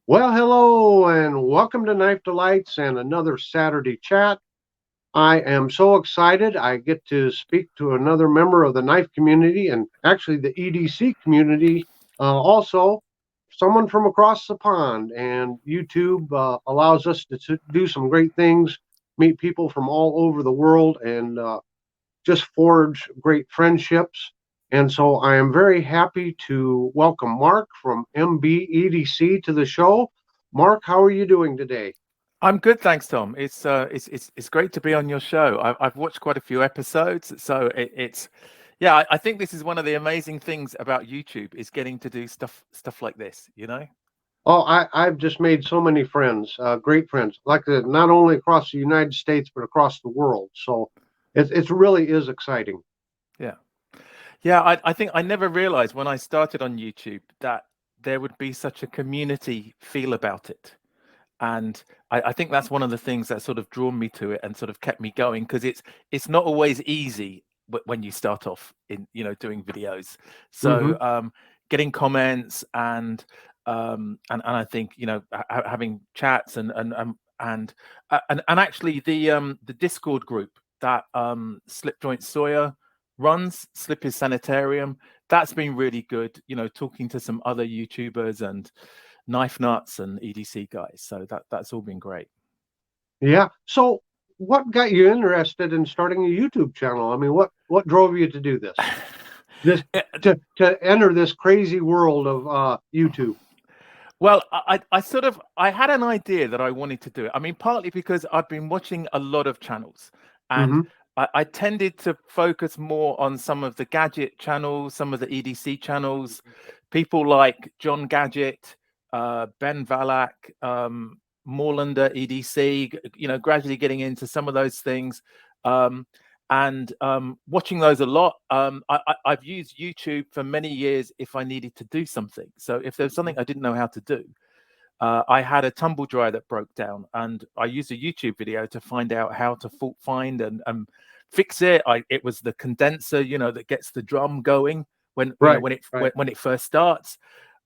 Well, hello and welcome to Knife Delights and another Saturday chat. I am so excited. I get to speak to another member of the knife community and actually the EDC community, also someone from across the pond. And YouTube allows us to do some great things, meet people from all over the world, and just forge great friendships. And so I am very happy to welcome Mark from MB EDC to the show. Mark, how are you doing today? I'm good, thanks, Tom. It's great to be on your show. I've watched quite a few episodes, so it's yeah. I think this is one of the amazing things about YouTube is getting to do stuff like this. You know? Oh, I've just made so many friends, great friends, not only across the United States, but across the world. So it really is exciting. Yeah, yeah. I think I never realized when I started on YouTube that there would be such a community feel about it. And I think that's one of the things that sort of drawn me to it and sort of kept me going because it's not always easy when you start off in doing videos. Hmm. So getting comments and I think having chats and actually the Discord group that Slip Joint Sawyer runs, Slip His Sanitarium, that's been really good. Talking to some other YouTubers and Knife Nuts and EDC guys. So that's all been great. Yeah. So what got you interested in starting a YouTube channel? I mean, what drove you to do this to enter this crazy world of YouTube? Well, I sort of I had an idea that I wanted to do it. I mean, partly because I've been watching a lot of channels, and Hmm. I tended to focus more on some of the gadget channels, some of the EDC channels, people like John Gadget, Ben Valak, Moorlander EDC. Gradually getting into some of those things. Um, and watching those a lot. I've used YouTube for many years if I needed to do something. So if there's something I didn't know how to do, I had a tumble dryer that broke down, and I used a YouTube video to find out how to fault find and fix it. It was the condenser, that gets the drum going when Right, when it right. when it first starts.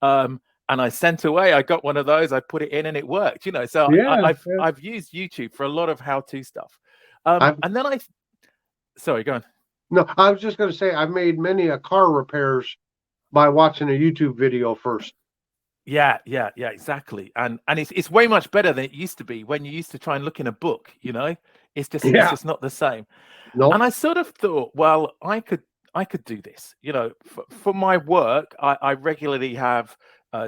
And I sent away. I got one of those. I put it in, and it worked. So Yeah, I've yeah. I've used YouTube for a lot of how-to stuff. I've And then sorry, go on. no, I was just going to say I've made many a car repairs by watching a YouTube video first. Yeah, exactly. And it's way much better than it used to be when you used to try and look in a book, it's Yeah. just not the same. Nope. And I sort of thought, well, I could do this. For my work, I regularly have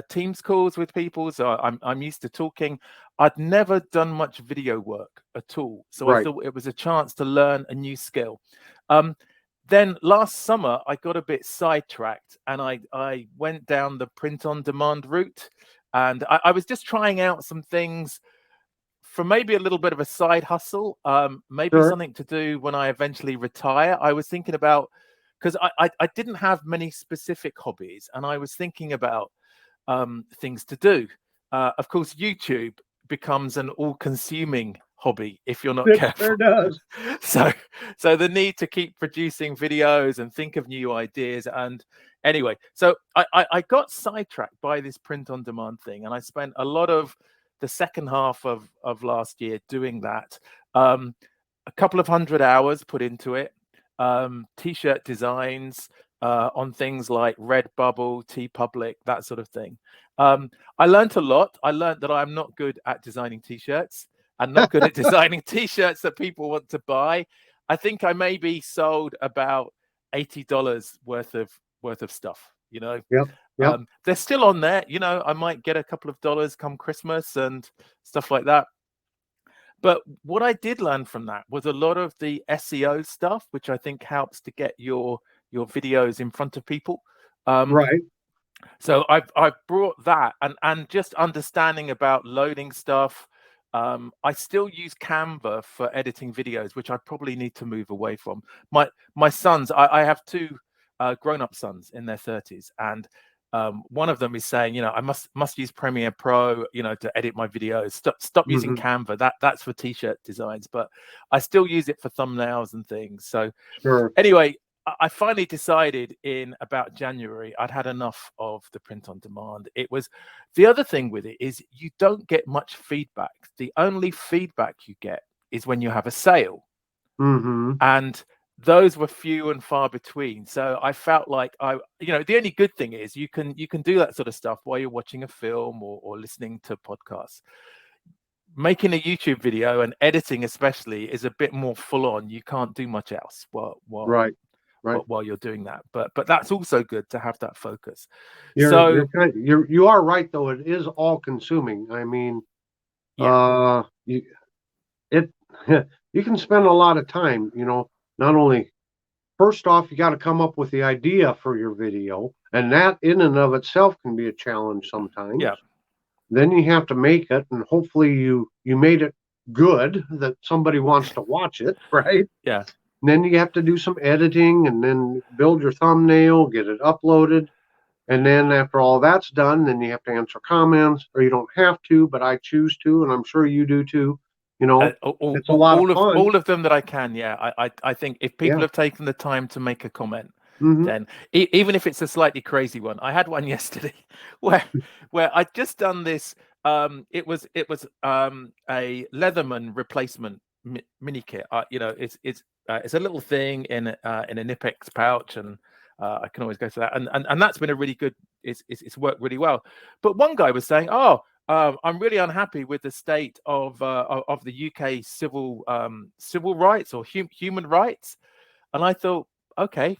Teams calls with people, so I'm used to talking. I'd never done much video work at all, so I Right. thought it was a chance to learn a new skill. Um, then last summer, I got a bit sidetracked, and I went down the print on demand route, and I was just trying out some things for maybe a little bit of a side hustle, maybe Sure. something to do when I eventually retire. I was thinking about because I didn't have many specific hobbies, and I was thinking about things to do. Of course, YouTube becomes an all-consuming hobby if you're not It sure careful. does. so, so the need to keep producing videos and think of new ideas. And anyway, so I got sidetracked by this print-on-demand thing, and I spent a lot of the second half of last year doing that. Um, a couple of 100 hours put into it. T-shirt designs, on things like Redbubble, TeePublic, that sort of thing. I learned a lot. I learned that I'm not good at designing T-shirts and not good at designing T-shirts that people want to buy. I think I maybe sold about $80 worth of stuff. Yep. Yep. They're still on there. I might get a couple of dollars come Christmas and stuff like that. But what I did learn from that was a lot of the SEO stuff, which I think helps to get your videos in front of people. Um, Right. so I've brought that and just understanding about loading stuff. I still use Canva for editing videos, which I probably need to move away from. My sons, I have two grown-up sons in their 30s, and one of them is saying, I must use Premiere Pro, to edit my videos. Stop using Hmm. Canva. That's for t-shirt designs, but I still use it for thumbnails and things. So Sure. anyway, I finally decided in about January I'd had enough of the print on demand. It was the other thing with it is you don't get much feedback. The only feedback you get is when you have a sale, and those were few and far between. So I felt like the only good thing is you can do that sort of stuff while you're watching a film or listening to podcasts. Making a YouTube video and editing especially is a bit more full on. You can't do much else while you're doing that. But that's also good to have that focus. You are right though. It is all consuming. I mean, you can spend a lot of time, not only first off, you got to come up with the idea for your video, and that in and of itself can be a challenge sometimes. Yeah. Then you have to make it, and hopefully you made it good that somebody wants to watch it, right? Yeah. And then you have to do some editing and then build your thumbnail, get it uploaded. And then after all that's done, then you have to answer comments, or you don't have to, but I choose to, and I'm sure you do too. It's a lot of fun. All of them that I can. Yeah. I think if people have taken the time to make a comment, then even if it's a slightly crazy one, I had one yesterday where I'd just done this. It was a Leatherman replacement mini kit. It's a little thing in a Knipex pouch, and I can always go to that. And that's been a really good. It's worked really well. But one guy was saying, I'm really unhappy with the state of the UK civil rights or human rights, and I thought, okay,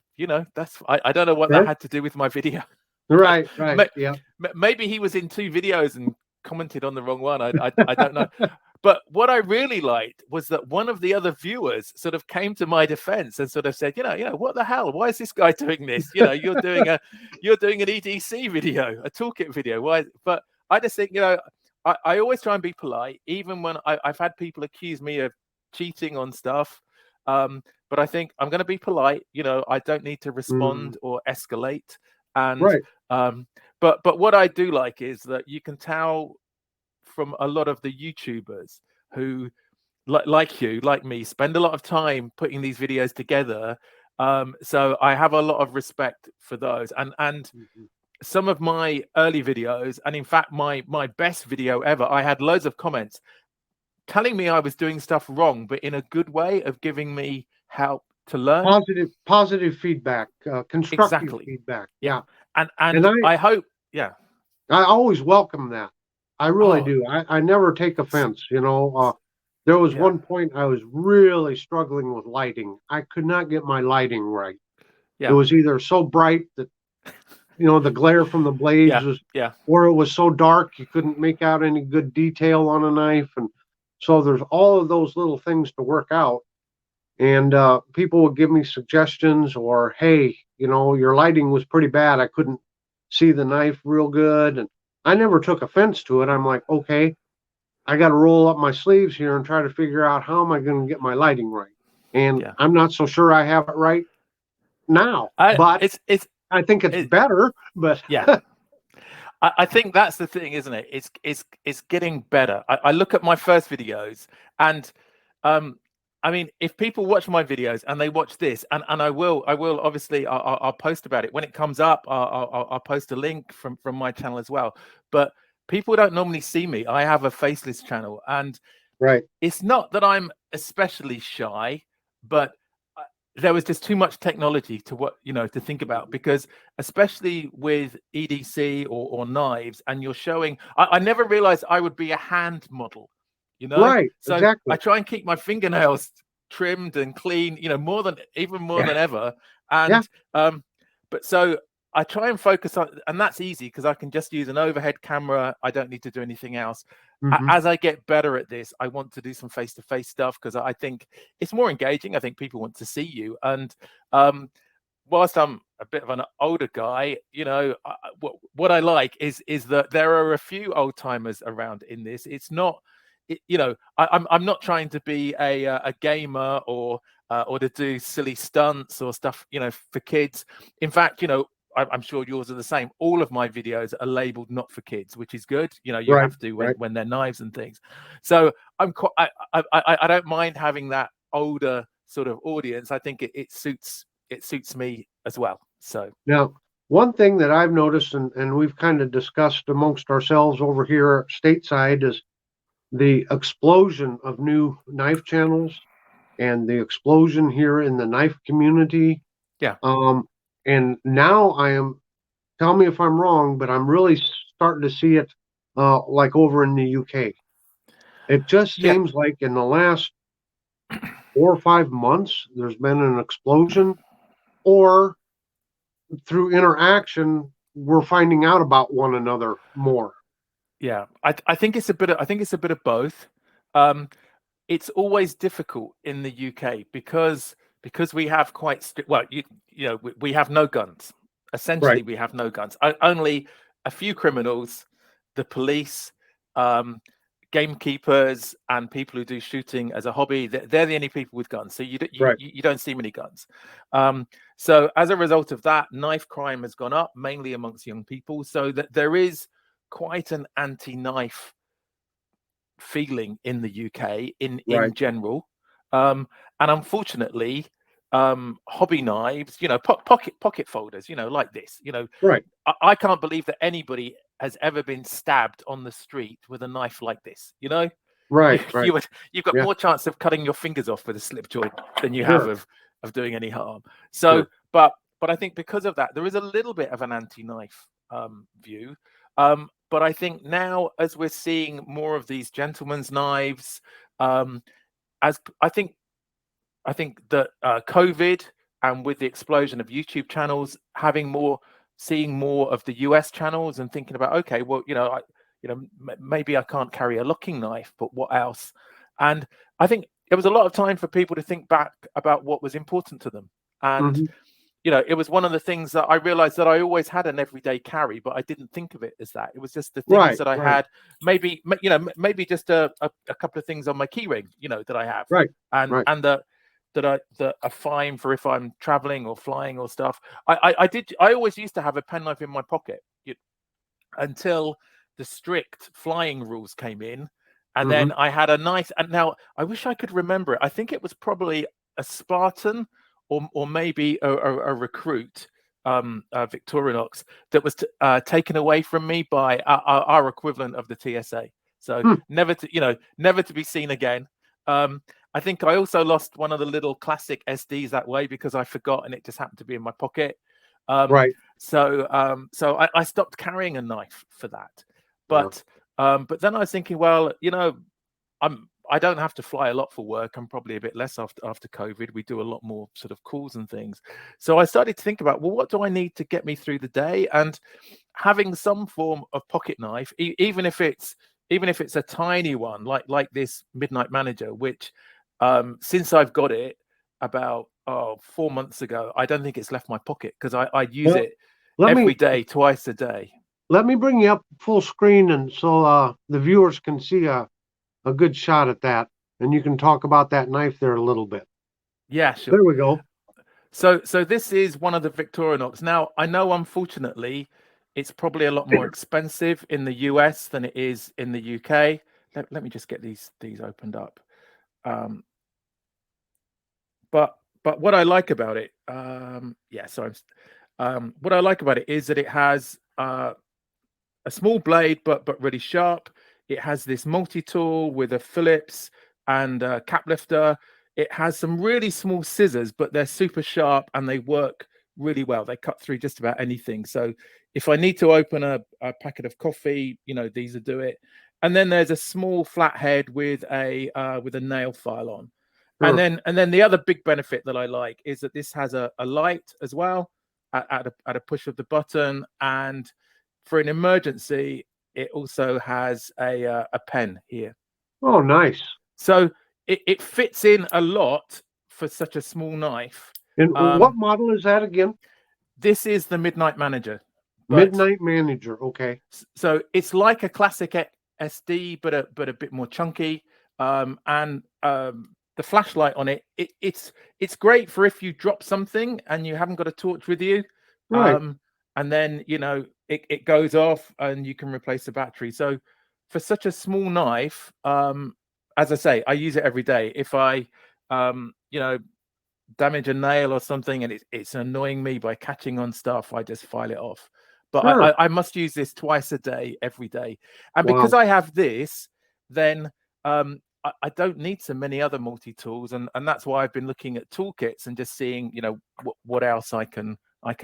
that's I don't know what that had to do with my video. Right. Yeah. Maybe he was in two videos and commented on the wrong one. I don't know. But what I really liked was that one of the other viewers sort of came to my defense and sort of said, what the hell? Why is this guy doing this? You're doing an EDC video, a toolkit video. Why? But I just think, I always try and be polite, even when I've had people accuse me of cheating on stuff. But I think I'm going to be polite. I don't need to respond or escalate. And but what I do like is that you can tell from a lot of the YouTubers who, like me, spend a lot of time putting these videos together. So I have a lot of respect for those. And some of my early videos, and in fact my best video ever, I had loads of comments telling me I was doing stuff wrong, but in a good way of giving me help to learn. Positive feedback, constructive feedback. Yeah. And I hope, I always welcome that. I really do. I never take offense. There was one point I was really struggling with lighting. I could not get my lighting right. It was either so bright that the glare from the blades was, or it was so dark you couldn't make out any good detail on a knife. And so there's all of those little things to work out. And people would give me suggestions, or, hey, your lighting was pretty bad. I couldn't see the knife real good. And I never took offense to it. I'm like, okay, I got to roll up my sleeves here and try to figure out how am I going to get my lighting right. And I'm not so sure I have it right now, but I think it's better. But I think that's the thing, isn't it? It's getting better. I look at my first videos, and I mean, if people watch my videos and they watch this, and I will obviously I'll post about it when it comes up. I'll post a link from my channel as well. But people don't normally see me. I have a faceless channel, and it's not that I'm especially shy, but there was just too much technology to think about, because especially with EDC or knives, and you're showing. I never realized I would be a hand model. So exactly. I try and keep my fingernails trimmed and clean, more than ever. And but so I try and focus on, and that's easy because I can just use an overhead camera. I don't need to do anything else. As I get better at this, I want to do some face-to-face stuff because I think it's more engaging. I think people want to see you. And whilst I'm a bit of an older guy, what I like is that there are a few old timers around in this. It's not. I'm not trying to be a gamer or to do silly stunts or stuff, for kids. In fact, I'm sure yours are the same. All of my videos are labeled not for kids, which is good. You have to when they're knives and things. So I don't mind having that older sort of audience. I think it suits it suits me as well. So Now, one thing that I've noticed, and we've kind of discussed amongst ourselves over here stateside, is the explosion of new knife channels and the explosion here in the knife community. yeah, And now tell me if I'm wrong, but I'm really starting to see it like over in the UK. It just yeah, seems like in the last 4 or 5 months, there's been an explosion, or through interaction, we're finding out about one another more. yeah. I think it's a bit of, I think it's a bit of both. Um, it's always difficult in the UK because we have quite well, you know, we have no guns. Essentially, Right, we have no guns. Only a few criminals, the police, um, gamekeepers, and people who do shooting as a hobby. They're the only people with guns. So right, you don't see many guns. So as a result of that, knife crime has gone up mainly amongst young people. So that there is quite an anti-knife feeling in the UK right, in general, and unfortunately, hobby knives, you know, pocket folders, you know, like this, you know, right, I can't believe that anybody has ever been stabbed on the street with a knife like this. You know, you right, right. you've got Yeah, more chance of cutting your fingers off with a slip joint than you have sure, of doing any harm. So, sure. but I think because of that, there is a little bit of an anti-knife view. But I think now, as we're seeing more of these gentlemen's knives, as I think that COVID, and with the explosion of YouTube channels, seeing more of the US channels, and thinking about, okay, well, you know, maybe I can't carry a locking knife, but what else? And I think it was a lot of time for people to think back about what was important to them. And Hmm. you know, it was one of the things that I realized that I always had an everyday carry, but I didn't think of it as that. It was just the things Right, that I right, had, maybe, you know, maybe just a couple of things on my key ring, you know, that I have, right, and right. that are fine for if I'm traveling or flying or stuff. I always used to have a penknife in my pocket until the strict flying rules came in, and Hmm. then I had a nice. And now I wish I could remember it. I think it was probably a Spartan, or maybe a recruit, Victorinox, that was taken away from me by our equivalent of the TSA. So Hmm. never to be seen again. I think I also lost one of the little classic SDs that way because I forgot, and it just happened to be in my pocket. Um, Right. so I stopped carrying a knife for that. Yeah. But then I was thinking, well, you know, I don't have to fly a lot for work. I'm probably a bit less after COVID. We do a lot more sort of calls and things. So I started to think about, well, what do I need to get me through the day? And having some form of pocket knife, even if it's a tiny one, like this Midnight Manager, which since I've got it about 4 months ago, I don't think it's left my pocket because I use Well, it let every me day, twice a day. let me bring you up full screen, and so the viewers can see a good shot at that, and you can talk about that knife there a little bit. Yeah, sure. There we go. So this is one of the Victorinox. Now, I know, unfortunately, it's probably a lot more expensive in the US than it is in the UK. Let me just get these opened up. Um, but what I like about it, what I like about it is that it has a small blade, but really sharp. It has this multi-tool with a Phillips and a cap lifter. It has some really small scissors, but they're super sharp and they work really well. They cut through just about anything. So if I need to open a packet of coffee, you know, these will do it. And then there's a small flathead with a nail file on. Sure. And then the other big benefit that I like is that this has a light as well at a push of the button, and for an emergency, it also has a pen here. Oh, nice. So it fits in a lot for such a small knife. And what Um, model is that again? this is the Midnight Manager, but Midnight Manager. Okay. so it's like a classic SD, but a bit more chunky. And the flashlight on it's great for if you drop something and you haven't got a torch with you. Right. And then, you know, it goes off and you can replace the battery. So for such a small knife, as I say, I use it every day. If I, you know, damage a nail or something, and it's annoying me by catching on stuff, I just file it off. But Sure. I must use this twice a day, every day. And Wow. because I have this, then I don't need so many other multi-tools, and that's why I've been looking at toolkits and just seeing, you know, what else I can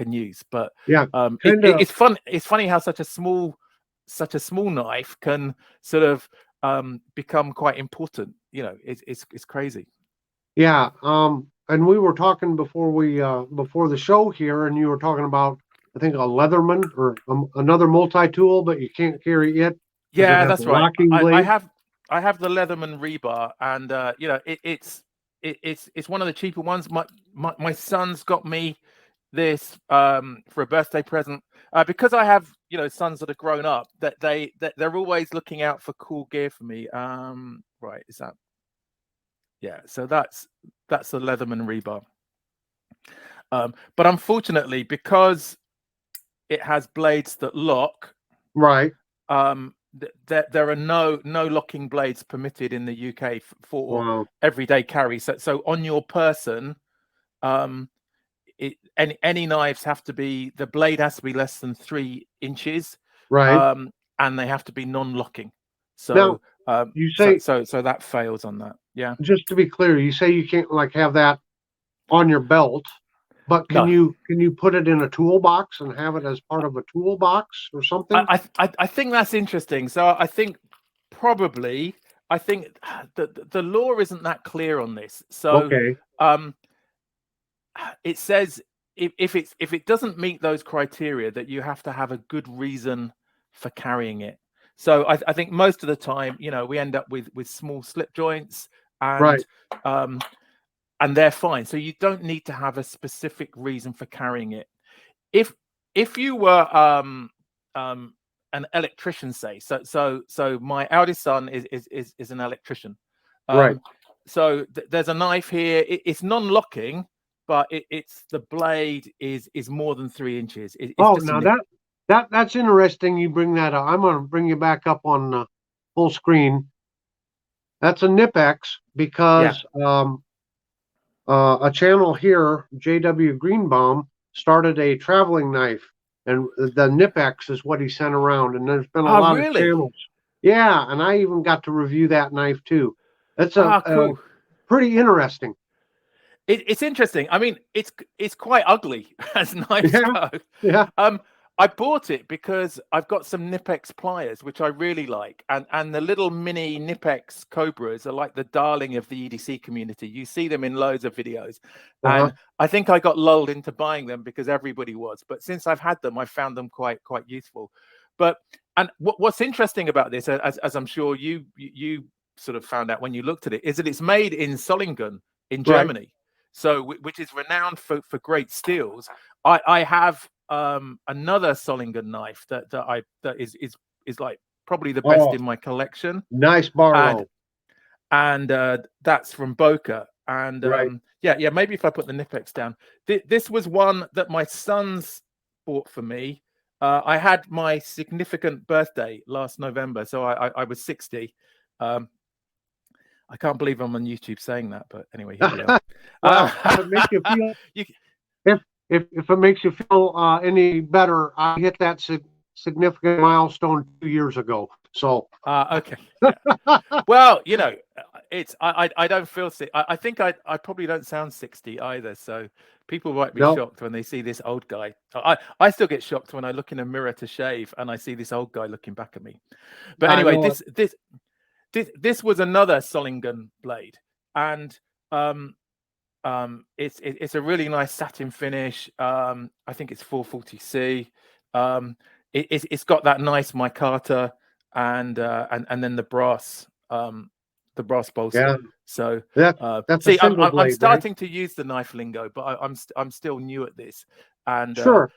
use. But Yeah, kind of. it's fun. It's funny how such a small knife can sort of become quite important. You know, it's crazy. Yeah. And we were talking before before the show here, and you were talking about, I think, a Leatherman or another multi-tool, but you can't carry it because it Yeah, has a that's right. locking I blade. have the Leatherman rebar, and you know, it's one of the cheaper ones. My son's got me this for a birthday present, because I have, you know, sons that are grown up, that they're always looking out for cool gear for me. Right, is that? Yeah, so that's the Leatherman rebar. But unfortunately, because it has blades that lock, Right. there are no locking blades permitted in the UK for Wow. everyday carry. So on your person, any knives have to be, the blade has to be less than 3 inches, Right. and they have to be non-locking. Now, So you say, so that fails on that. Yeah. just to be clear, you say you can't like have that on your belt, but can No. you put it in a toolbox and have it as part of a toolbox or something? I think that's interesting. So I think probably, I think the law isn't that clear on this. So Okay. it says if it doesn't meet those criteria, that you have to have a good reason for carrying it. So I think most of the time, you know, we end up with small slip joints, Right. and they're fine. So you don't need to have a specific reason for carrying it. If you were an electrician, say, so my eldest son is an electrician. Right. So there's a knife here. It's non-locking, but it's the blade is more than 3 inches. It's Oh, just a now nip. that's interesting. You bring that up. I'm going to bring you back up on full screen. That's a Nipex Yeah. because a channel here, JW Greenbaum, started a traveling knife, and the Nipex is what he sent around. And there's been a Oh, lot of really? channels. Yeah, and I even got to review that knife too. It's a Cool. pretty interesting. It's interesting. I mean, it's quite ugly as knives Yeah, go. yeah, I bought it because I've got some Nipex pliers, which I really like, and the little mini Nipex Cobras are like the darling of the EDC community. You see them in loads of videos, uh-huh. and I think I got lulled into buying them because everybody was. But since I've had them, I found them quite useful. But and what's interesting about this, as I'm sure you sort of found out when you looked at it, is that it's made in Solingen in Right. Germany, so which is renowned for great steels. I have another Solingen knife that is like probably the best Oh, in my collection, nice Barlow. and that's from Boca. And Right. yeah, maybe if I put the Nipex down, this was one that my sons bought for me. I had my significant birthday last November, so I was 60. I can't believe I'm on YouTube saying that, but anyway, here we are. Well, if it makes you feel if it makes you feel any better, I hit that significant milestone 2 years ago. So Okay. Yeah. Well, you know, it's I don't feel sick. I think I probably don't sound 60 either. So people might be no, shocked when they see this old guy. I still get shocked when I look in a mirror to shave and I see this old guy looking back at me. But I anyway, know. this was another Solingen blade, and it's a really nice satin finish. I think it's 440C. It's got that nice micarta, and then the brass bolster. Yeah, So that's a see, single I'm blade, right? starting to use the knife lingo, but I'm still new at this, and Sure.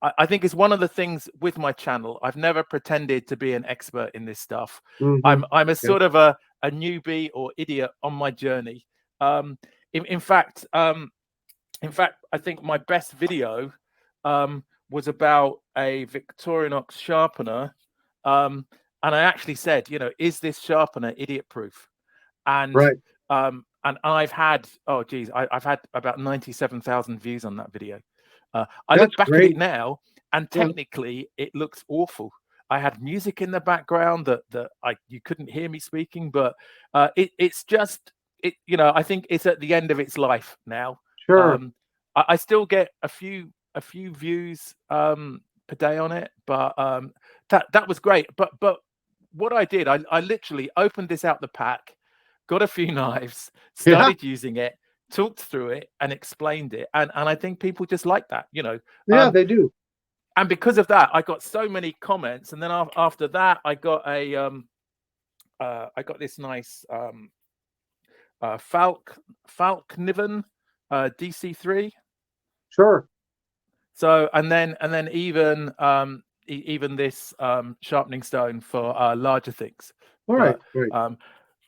I think it's one of the things with my channel. I've never pretended to be an expert in this stuff. Mm-hmm. I'm a Yeah. sort of a newbie or idiot on my journey. In fact, I think my best video was about a Victorinox sharpener, and I actually said, you know, is this sharpener idiot proof? And Right. I've had, oh geez, I've had about 97,000 views on that video. I That's look back at great. it now, and Yeah. technically it looks awful. I had music in the background that you couldn't hear me speaking, but it's just I think it's at the end of its life now. Sure. I still get a few views per day on it, but that was great. But what I did, I literally opened this out the pack, got a few knives, Yeah. started using it, talked through it, and explained it, and I think people just like that, Yeah, they do. and because of that, I got so many comments, and then after that, I got this nice Falkniven DC3. Sure. So and then even even this sharpening stone for larger things. All right. But, Great.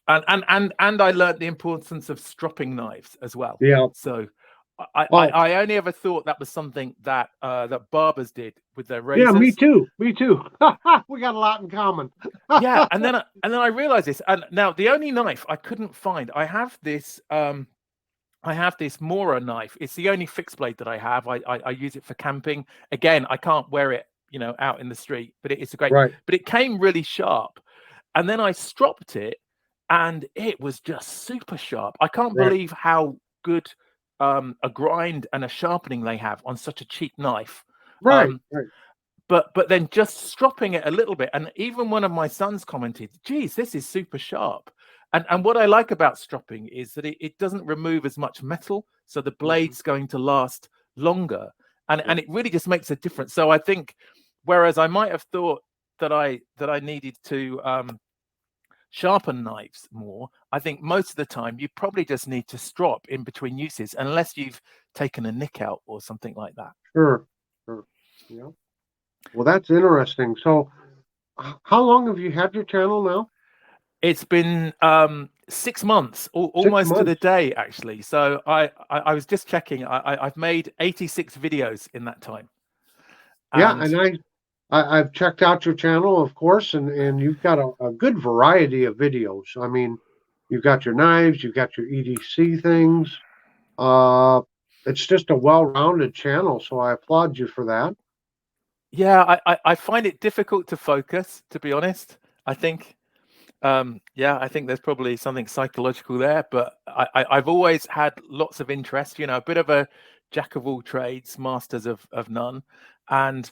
and I learned the importance of stropping knives as well. Yeah. So I only ever thought that was something that that barbers did with their razors. Yeah, me too. Me too. We got a lot in common. Yeah, and then I realized this. And now the only knife I couldn't find, I have this Mora knife. It's the only fixed blade that I have. I use it for camping. Again, I can't wear it, out in the street, but it's a great. Right. But it came really sharp, and then I stropped it, and it was just super sharp. I can't Right. believe how good a grind and a sharpening they have on such a cheap knife. Right. Right. But then just stropping it a little bit, and even one of my sons commented, "Geez, this is super sharp." And what I like about stropping is that it doesn't remove as much metal, so the blade's going to last longer, and it really just makes a difference. So I think, whereas I might have thought that I needed to sharpen knives more, I think most of the time you probably just need to strop in between uses, unless you've taken a nick out or something like that. Sure. Sure. Yeah. Well, that's interesting. So, how long have you had your channel now? It's been 6 months, almost to the day, actually. So I was just checking. I've made 86 videos in that time. Yeah, and I've checked out your channel, of course, and you've got a good variety of videos. I mean, you've got your knives, you've got your EDC things. It's just a well-rounded channel, so I applaud you for that. Yeah, I find it difficult to focus, to be honest. I think, I think there's probably something psychological there, but I've always had lots of interest, a bit of a jack of all trades, masters of none. And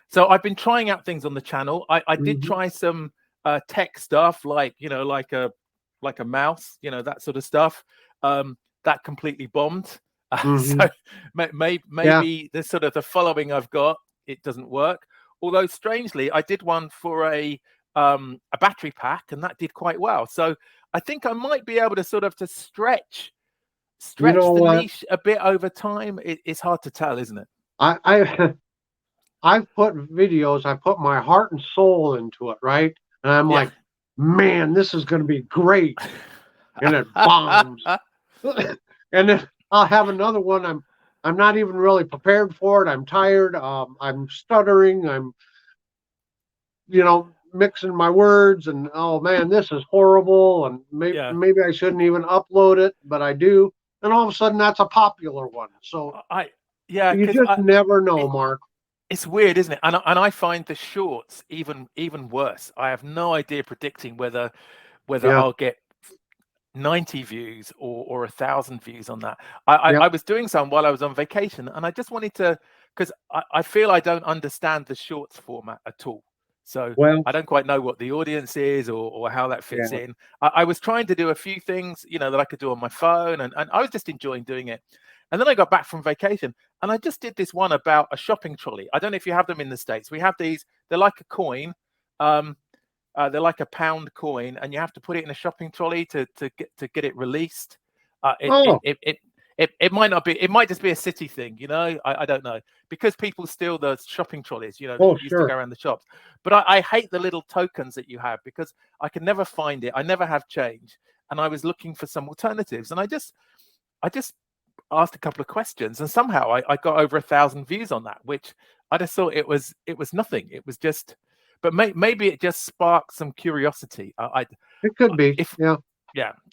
so I've been trying out things on the channel. I did try some tech stuff, like a mouse, that sort of stuff. That completely bombed. So maybe the sort of the following I've got, it doesn't work. Although strangely, I did one for a battery pack, and that did quite well. So I think I might be able to sort of stretch the niche a bit over time. It's hard to tell, isn't it? I've put videos, I put my heart and soul into it, right? And I'm like, man, this is going to be great. And it bombs. And then I'll have another one. I'm not even really prepared for it. I'm tired. I'm stuttering. I'm, mixing my words, and oh man, this is horrible. And maybe I shouldn't even upload it, but I do. And all of a sudden, that's a popular one. So you just never know, Mark. It's weird, isn't it? And I find the shorts even worse. I have no idea predicting whether I'll get 90 views or 1,000 views on that. I was doing some while I was on vacation, and I just wanted to, because I feel I don't understand the shorts format at all. So I don't quite know what the audience is or how that fits in. I was trying to do a few things, that I could do on my phone, and I was just enjoying doing it. And then I got back from vacation, and I just did this one about a shopping trolley. I don't know if you have them in the States. We have these. They're like a coin. They're like a pound coin, and you have to put it in a shopping trolley to get it released. It might not be. It might just be a city thing, I don't know, because people steal the shopping trolleys. Used to go around the shops. But I hate the little tokens that you have, because I can never find it. I never have change, and I was looking for some alternatives, and I just asked a couple of questions, and somehow I got over 1,000 views on that, which I just thought it was nothing. It was just, but maybe it just sparked some curiosity. It could be,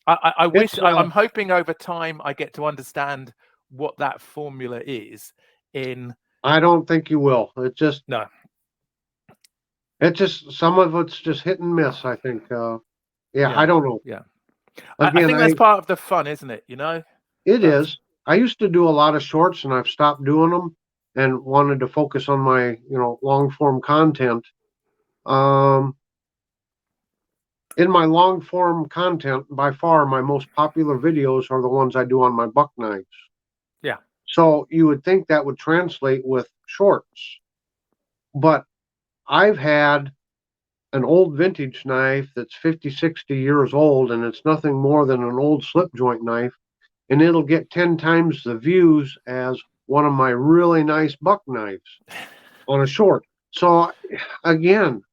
I wish It's, I'm hoping over time I get to understand what that formula is in I don't think you will. no. It's just some of it's just hit and miss, I think. Yeah, I Yeah. don't know. Yeah. I Again, think that's part of the fun, isn't it? You know? it That's is. I used to do a lot of shorts and I've stopped doing them and wanted to focus on my, long form content. Um, in my long form content, by far my most popular videos are the ones I do on my buck knives. yeah. So you would think that would translate with shorts, but I've had an old vintage knife that's 50, 60 years old, and it's nothing more than an old slip joint knife, and it'll get 10 times the views as one of my really nice buck knives on a short. So again,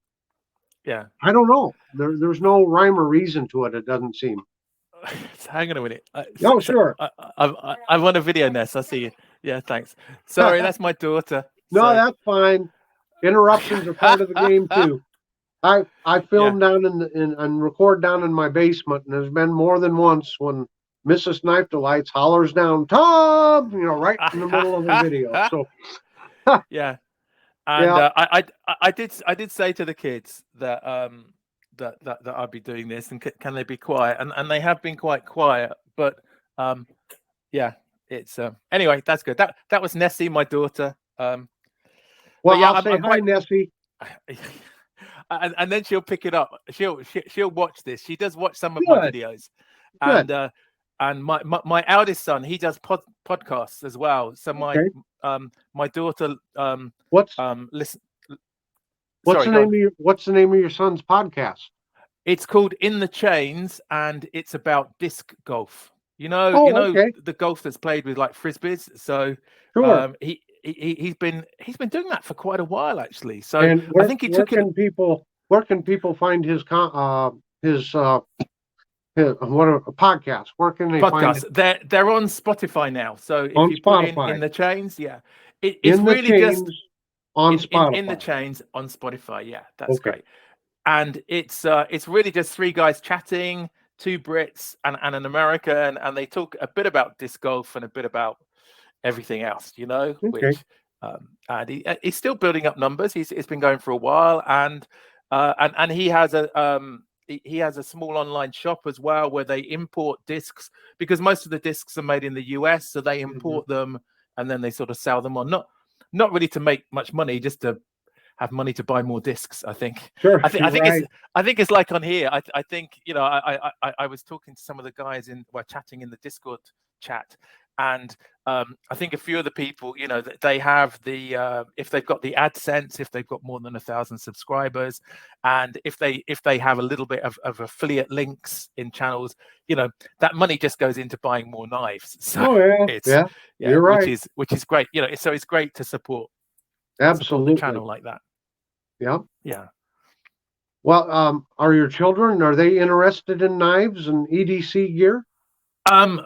Yeah. I don't know. There's no rhyme or reason to it, it doesn't seem. So hang on a minute. Oh, sure. I'm on a video, Ness. I see you. Yeah, thanks. Sorry, that's my daughter. No, So that's fine. Interruptions are part of the game too. I yeah. film down and record down in my basement, and there's been more than once when Mrs. Knife Delights hollers down, Tom, right in the middle of a video. So yeah. And yeah, I did say to the kids that that I'd be doing this, and can they be quiet? And they have been quite quiet, but yeah, it's anyway. That's good. That was Nessie, my daughter. well, But yeah, I'll say I'm hi, quite. Nessie. And then she'll pick it up. She'll watch this. She does watch some of my Good, videos, good. and my eldest son, he does podcasts as well. So Okay. my daughter What's listen. what's Sorry, the go name on. of your son's podcast? It's called In the Chains, and it's about disc golf. Oh, okay, The golf that's played with like frisbees. So sure. he's been doing that for quite a while actually. So And I where think he where took it. can people find his what a podcast? Where can they find it? Podcasts. They're on Spotify now. So if On you put in Spotify. the chains, yeah, it's In the really just chains on in the Spotify. chains on Spotify. Yeah, that's Okay. great. And it's really just three guys chatting, two Brits and an American, and they talk a bit about disc golf and a bit about everything else, Okay. which and he's still building up numbers. It's been going for a while, and he has he has a small online shop as well where they import discs, because most of the discs are made in the US, so they Mhm. import them and then they sort of sell them on, not really to make much money, just to have money to buy more discs. I think. Sure. I think Right. it's like on here. I think I was talking to some of the guys chatting in the Discord chat, and I think a few of the people, they have the if they've got the AdSense, if they've got more than 1,000 subscribers, and if they have a little bit of affiliate links in channels, that money just goes into buying more knives. So Oh yeah. it's Yeah. You're right. which is great. So it's great to support the Absolutely. channel like that. Yeah. Yeah. Well, are your children, are they interested in knives and EDC gear?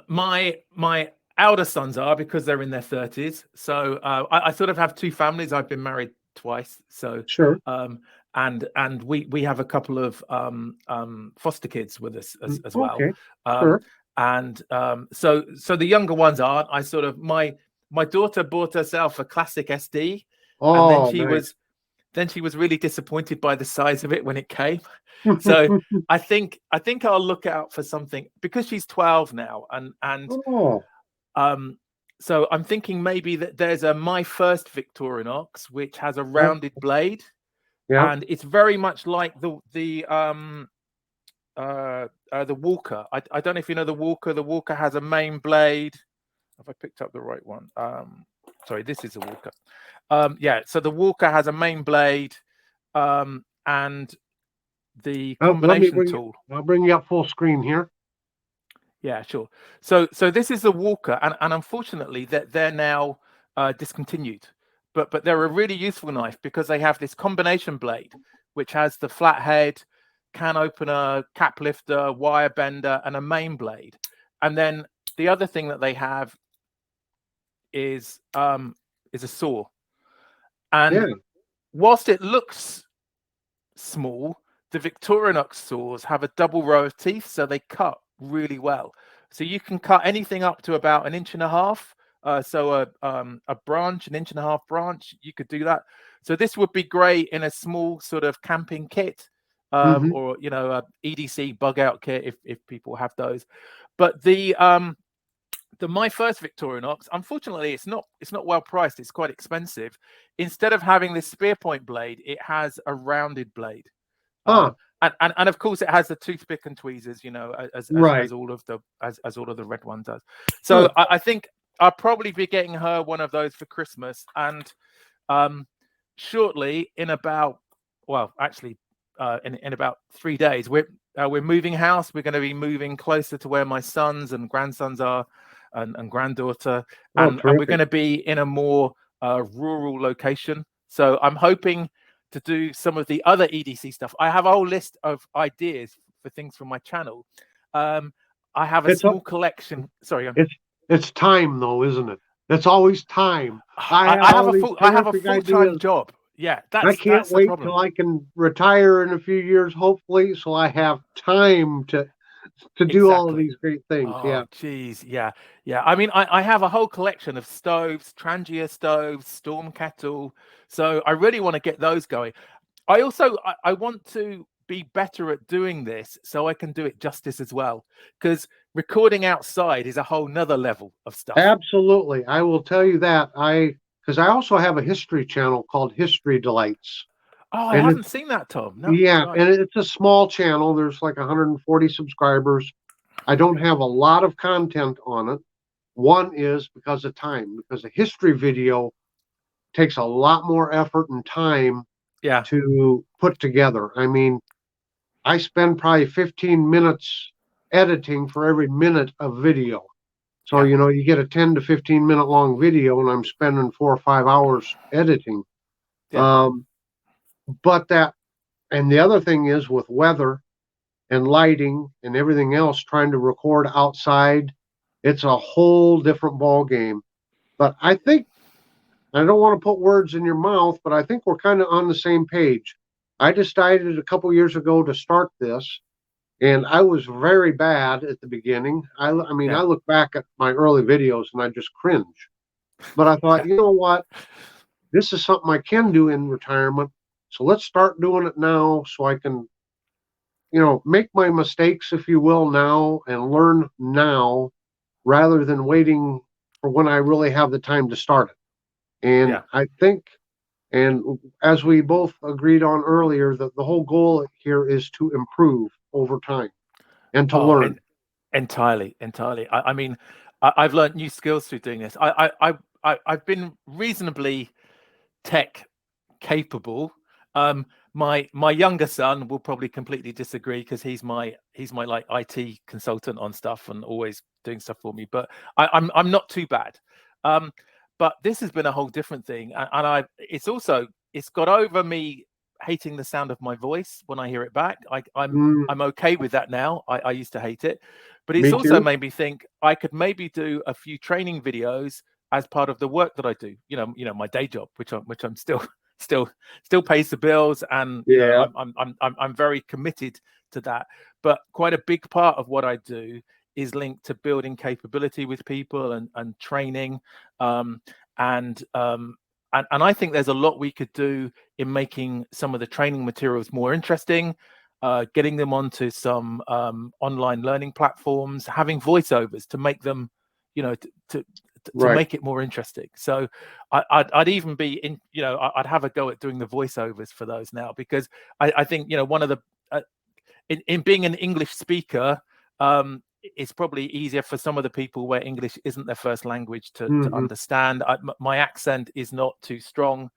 My elder sons are, because they're in their 30s. So I sort of have two families. I've been married twice. So Sure. and we have a couple of foster kids with us as well. Okay. Um, Sure. and so the younger ones aren't. I sort of my daughter bought herself a classic SD, and Oh, nice. then she was really disappointed by the size of it when it came. So I think I'll look out for something, because she's 12 now, and Oh, so I'm thinking maybe that there's a My First Victorinox, which has a yeah. rounded blade, Yeah. and it's very much like the Walker. I don't know if you know the Walker. The Walker has a main blade. Have I picked up the right one? Sorry, this is a Walker. Yeah, so the Walker has a main blade, and the combination tool. I'll bring you up full screen here. Yeah, sure. So this is the Walker, and unfortunately they're now discontinued. But they're a really useful knife, because they have this combination blade, which has the flat head, can opener, cap lifter, wire bender, and a main blade. And then the other thing that they have is a saw. And Yeah. whilst it looks small, the Victorinox saws have a double row of teeth, so they cut really well. So you can cut anything up to about 1.5 inches. So a branch, 1.5 inch branch, you could do that. So this would be great in a small sort of camping kit, Hmm. or a EDC bug out kit if people have those. But the My first Victorinox, unfortunately, it's not well priced. It's quite expensive. Instead of having this spear point blade, it has a rounded blade. Huh. And of course it has the toothpick and tweezers, Right. as all of the red one does. Huh. So I think I'll probably be getting her one of those for Christmas. And shortly, in about, well, actually, in about 3 days, we're moving house. We're going to be moving closer to where my sons and grandsons are, and granddaughter, Oh, and we're terrific. going to be in a more rural location. So I'm hoping to do some of the other EDC stuff. I have a whole list of ideas for things from my channel. I have a It's a, small collection. Sorry, it's time though, isn't it? It's always time. I have I have all a these terrific full-time ideas. job. Yeah, I can't that's the wait problem. till I can retire in a few years, hopefully, so I have time to do all of Exactly. these great things. Yeah. Oh, geez. Yeah. Yeah. I mean, I have a whole collection of stoves, Trangia stoves, Storm Kettle. So I really want to get those going. I want to be better at doing this so I can do it justice as well. Because recording outside is a whole nother level of stuff. Absolutely. I will tell you that. Because I also have a history channel called History Delights. Oh, I And haven't it's, seen that, Tom. No, yeah, right. and it's a small channel. There's like 140 subscribers. I don't have a lot of content on it. One is because of time, because a history video takes a lot more effort and time Yeah. to put together. I mean, I spend probably 15 minutes editing for every minute of video. So, Yeah. you get a 10 to 15-minute long video, and I'm spending 4 or 5 hours editing. Yeah. But and the other thing is with weather and lighting and everything else, trying to record outside, it's a whole different ball game. But I think, I don't want to put words in your mouth, but I think we're kind of on the same page. I decided a couple years ago to start this, and I was very bad at the beginning. I mean, I Yeah. look back at my early videos and I just cringe. But I thought, Yeah. you know what? This is something I can do in retirement. So let's start doing it now so I can, make my mistakes, if you will, now and learn now rather than waiting for when I really have the time to start it. And Yeah. I think, and as we both agreed on earlier, that the whole goal here is to improve over time and to Oh, learn. and entirely, entirely. I mean, I've learned new skills through doing this. I've been reasonably tech capable. My younger son will probably completely disagree because he's my like IT consultant on stuff and always doing stuff for me. But I'm not too bad. But this has been a whole different thing, and it's got over me hating the sound of my voice when I hear it back. I'm okay with that now. I used to hate it, but it's Me also too. made me think I could maybe do a few training videos as part of the work that I do. My day job, which I'm still pays the bills, and Yeah. I'm very committed to that. But quite a big part of what I do is linked to building capability with people and training, and I think there's a lot we could do in making some of the training materials more interesting, getting them onto some online learning platforms, having voiceovers to make them, to Right. make it more interesting. So I'd even be in, I'd have a go at doing the voiceovers for those now, because I think, one of the, in being an English speaker, it's probably easier for some of the people where English isn't their first language to understand. My accent is not too strong.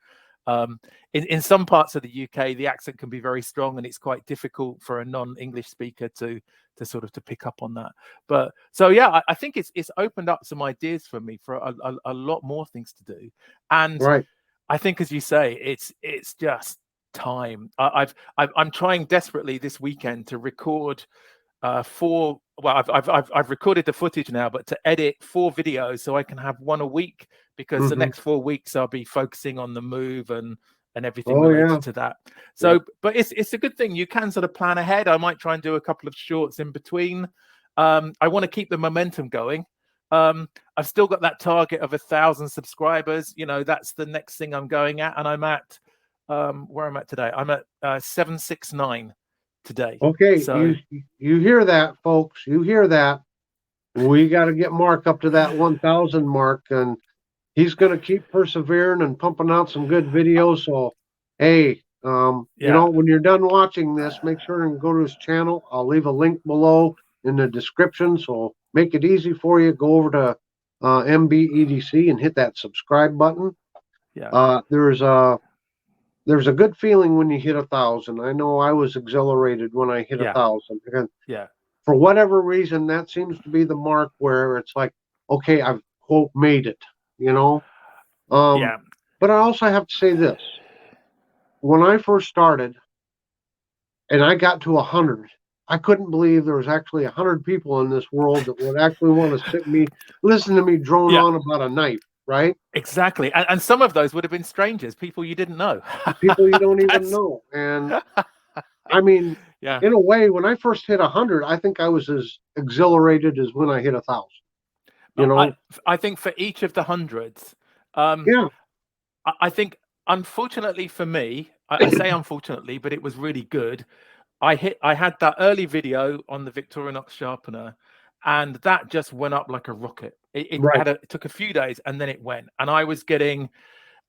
In some parts of the UK, the accent can be very strong, and it's quite difficult for a non-English speaker to sort of to pick up on that. But so yeah, I think it's opened up some ideas for me for a lot more things to do. And Right. I think, as you say, it's just time. I'm trying desperately this weekend to record I've recorded the footage now, but to edit 4 videos so I can have one a week, because the next 4 weeks I'll be focusing on the move and everything Oh yeah. related to that. So, but it's a good thing. You can sort of plan ahead. I might try and do a couple of shorts in between. I want to keep the momentum going. I've still got that target of 1,000 subscribers. You know, that's the next thing I'm going at, and I'm at where I'm at today. I'm at 769 today. Okay, So you hear that, folks? You hear that? We got to get Mark up to that 1,000 mark, and he's going to keep persevering and pumping out some good videos. So, hey, you know, when you're done watching this, make sure and go to his channel. I'll leave a link below in the description. So make it easy for you. Go over to MBEDC and hit that subscribe button. Yeah. There's a good feeling when you hit 1,000. I know I was exhilarated when I hit 1,000. Yeah. For whatever reason, that seems to be the mark where it's like, okay, I've quote made it, you know. But I also have to say this: when I first started, and I got to 100, I couldn't believe there was actually 100 people in this world that would actually want to listen to me drone on about a knife. Right? Exactly. And some of those would have been strangers, people you didn't know. People you don't even know. And I mean, in a way, when I first hit 100, I think I was as exhilarated as when I hit 1,000. You know, I think for each of the hundreds, I think, unfortunately for me, I say unfortunately, but it was really good. I had that early video on the Victorinox sharpener, and that just went up like a rocket. It took a few days, and then it went. And I was getting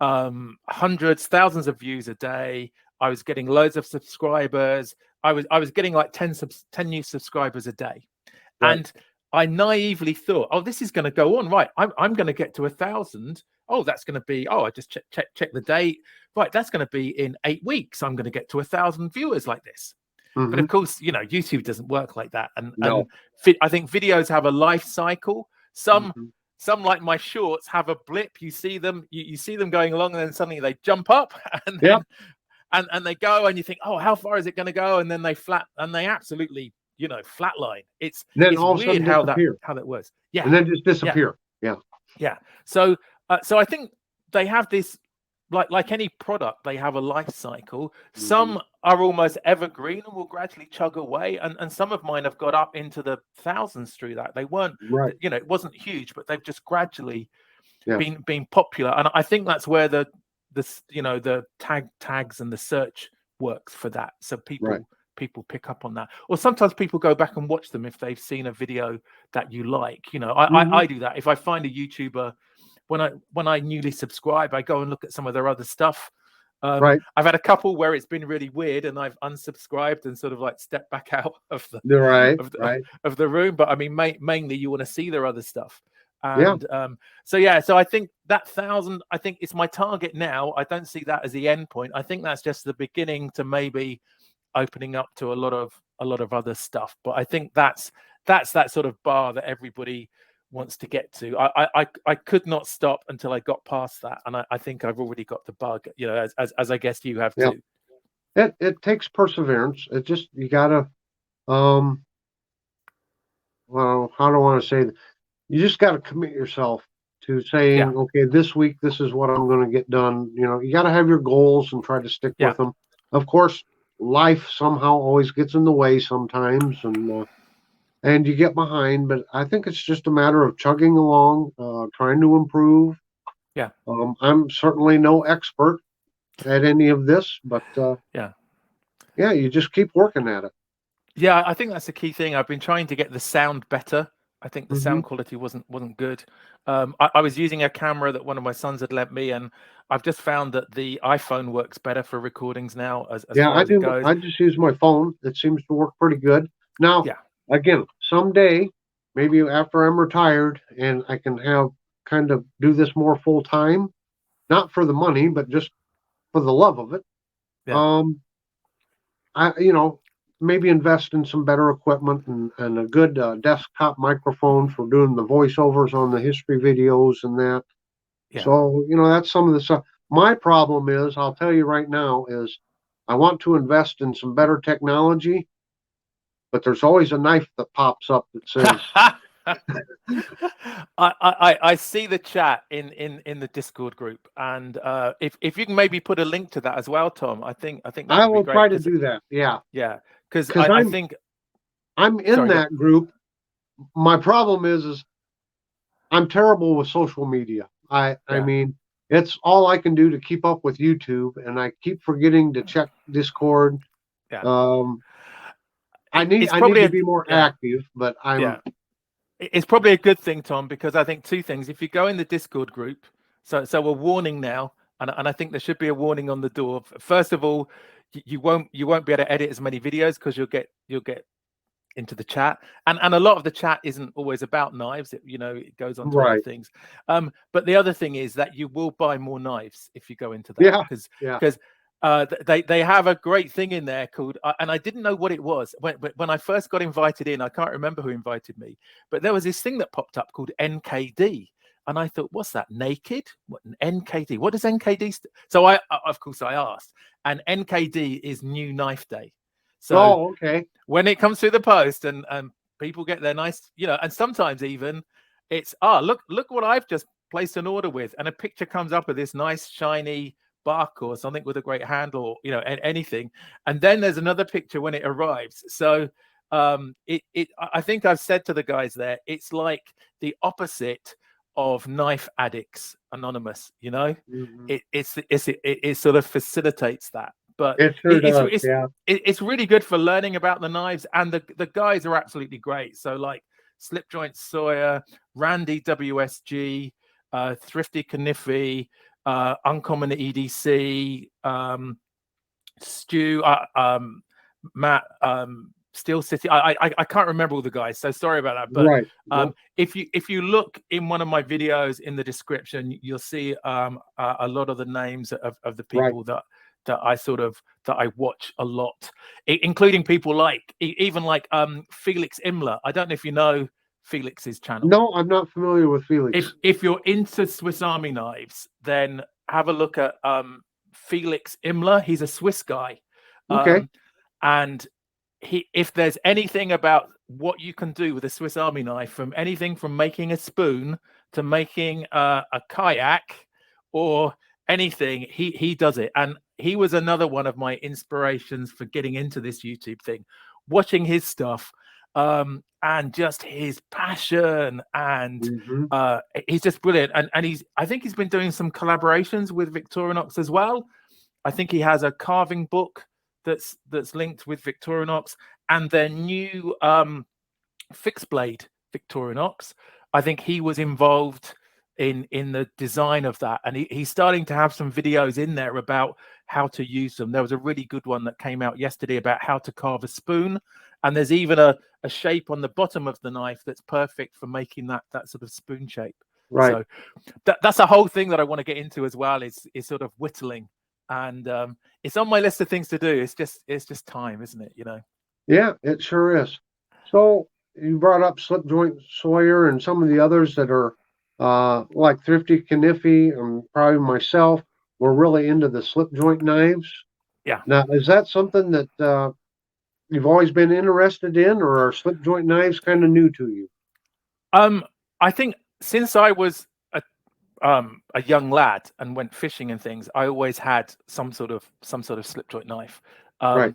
hundreds, thousands of views a day. I was getting loads of subscribers. I was getting like 10 new subscribers a day. And I naively thought, oh, this is going to go on. Right. I'm going to get to 1,000. Oh, that's going to be, I just check the date. Right. That's going to be in 8 weeks. I'm going to get to 1,000 viewers like this. But of course, you know, YouTube doesn't work like that. And I think videos have a life cycle. Some like my shorts have a blip. You see them, you see them going along, and then suddenly they jump up, and then and they go, and you think, oh, how far is it going to go? And then they absolutely, you know, flatline. It's weird how that works. Yeah, and then just disappear. Yeah. So I think they have this. Like any product, they have a life cycle. Some are almost evergreen and will gradually chug away, and some of mine have got up into the thousands through that. They weren't, you know, it wasn't huge, but they've just gradually been popular. And I think that's where the you know, the tags and the search works for that. So people pick up on that, or sometimes people go back and watch them if they've seen a video that you like. You know, I do that. If I find a YouTuber, when I newly subscribe, I go and look at some of their other stuff. I've had a couple where it's been really weird, and I've unsubscribed and sort of like stepped back out of the of the room. But I mean, mainly you want to see their other stuff. And so I think that 1,000, I think it's my target now. I don't see that as the end point. I think that's just the beginning to maybe opening up to a lot of other stuff. But I think that's that sort of bar that everybody wants to get to. I could not stop until I got past that, and I think I've already got the bug, you know, as I guess you have too. It takes perseverance. It just, you gotta well, how do I want to say that? You just got to commit yourself to saying, okay, this week this is what I'm going to get done. You know, you got to have your goals and try to stick with them. Of course, life somehow always gets in the way sometimes, and you get behind, but I think it's just a matter of chugging along, trying to improve. I'm certainly no expert at any of this, but you just keep working at it. Yeah, I think that's the key thing. I've been trying to get the sound better. I think the sound quality wasn't good. I was using a camera that one of my sons had lent me, and I've just found that the iPhone works better for recordings now. As far as it goes. I just use my phone. It seems to work pretty good. Now, again, someday, maybe after I'm retired and I can have kind of do this more full time, not for the money, but just for the love of it. Maybe invest in some better equipment and a good desktop microphone for doing the voiceovers on the history videos and that. So, you know, that's some of the stuff. My problem is, I'll tell you right now, is I want to invest in some better technology, but there's always a knife that pops up that says I see the chat in the Discord group, and if you can maybe put a link to that as well, Tom, I think that I will try to do that. Because I think I'm in that group, my problem is I'm terrible with social media. I Yeah. mean, it's all I can do to keep up with YouTube, and I keep forgetting to check Discord. Yeah. Um, I need It's I need probably to a be more yeah. active, but Yeah. I'm It's probably a good thing, Tom, because I think two things. If you go in the Discord group, so a warning now, and I think there should be a warning on the door. First of all, you won't be able to edit as many videos because you'll get into the chat, and a lot of the chat isn't always about knives. It goes on to other right. things. But the other thing is that you will buy more knives if you go into that, Yeah, because yeah. they have a great thing in there called, and I didn't know what it was when I first got invited in. I can't remember who invited me, but there was this thing that popped up called NKD. And I thought, what's that? Naked? What, an NKD? What does NKD? So of course, I asked, and NKD is New Knife Day. So Oh, okay. when it comes through the post, and people get their nice, and sometimes even it's look what I've just placed an order with, and a picture comes up of this nice shiny bark or something with a great handle, anything, and then there's another picture when it arrives. So I think I've said to the guys there, it's like the opposite of Knife Addicts Anonymous. Mhm. It sort of facilitates that, but It sure it, it's does. it's Yeah. it's really good for learning about the knives, and the guys are absolutely great. So like Slip Joint Sawyer, Randy WSG, Thrifty Kniffy, Uncommon EDC, Stu, Matt, Steel City. I can't remember all the guys, so sorry about that. But Right. No. if you look in one of my videos in the description, you'll see a lot of the names of the Right. people that I watch a lot, including people like even like Felix Imler. I don't know if you know Felix's channel. No, I'm not familiar with Felix. If you're into Swiss Army knives, then have a look at Felix Imler. He's a Swiss guy, Okay. and if there's anything about what you can do with a Swiss Army knife, from anything from making a spoon to making a kayak or anything, he does it. And he was another one of my inspirations for getting into this YouTube thing, watching his stuff, and just his passion, and Mhm. he's just brilliant. And I think he's been doing some collaborations with Victorinox as well. I think he has a carving book that's linked with Victorinox, and their new fixed blade Victorinox. I think he was involved in the design of that, and he's starting to have some videos in there about how to use them. There was a really good one that came out yesterday about how to carve a spoon, and there's even a shape on the bottom of the knife that's perfect for making that sort of spoon shape. Right. So that's a whole thing that I want to get into as well, is sort of whittling, and it's on my list of things to do. It's just time, isn't it? Yeah, it sure is. So you brought up Slip Joint Sawyer and some of the others that are like Thrifty Kniffy and probably myself. We're really into the slip joint knives. Yeah. Now, is that something that you've always been interested in, or are slip joint knives kind of new to you? I think since I was a young lad and went fishing and things, I always had some sort of slip joint knife, Right.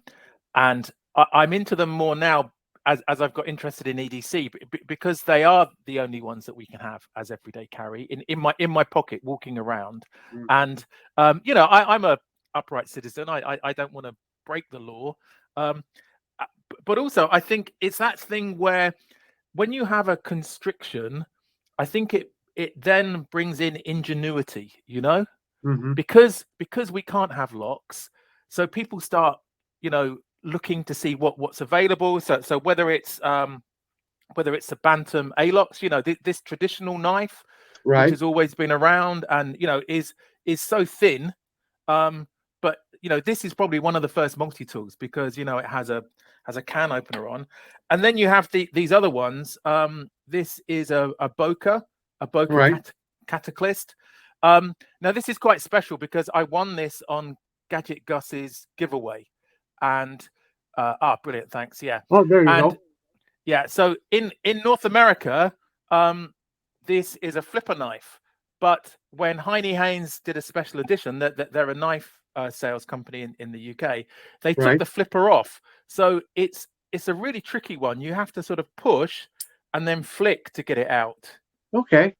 and I'm into them more now as I've got interested in EDC, because they are the only ones that we can have as everyday carry in my pocket walking around. Mm. And I'm a upright citizen. I don't want to break the law, but also I think it's that thing where when you have a constriction, I think it then brings in ingenuity, Mm-hmm. because we can't have locks, so people start looking to see what's available. So whether it's a Bantam A-locks, this traditional knife, which Right. has always been around and is so thin, but this is probably one of the first multi-tools, because it has a can opener on. And then you have these other ones. This is a Boca Right. Cataclysm. Now this is quite special because I won this on Gadget Gus's giveaway, and brilliant, thanks. Yeah. Oh, there you And go. yeah, so in North America, this is a flipper knife, but when Heine Haynes did a special edition, that they're a knife sales company in the UK, they took Right. the flipper off. So it's a really tricky one. You have to sort of push, and then flick to get it out. Okay.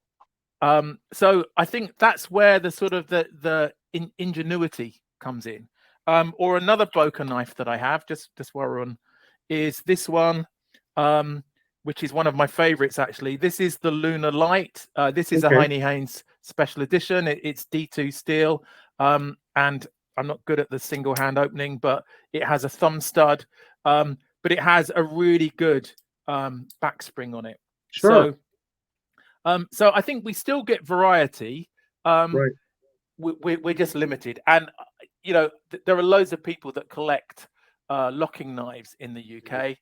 So I think that's where the sort of the ingenuity comes in. Or another Boker knife that I have, just while we're on, is this one, which is one of my favorites actually. This is the Lunar Light. This is a Okay. Heine Haynes special edition. It's D2 steel, and I'm not good at the single hand opening, but it has a thumb stud, but it has a really good back spring on it. Sure. So I think we still get variety. Right. We're just limited, and you know there are loads of people that collect locking knives in the UK,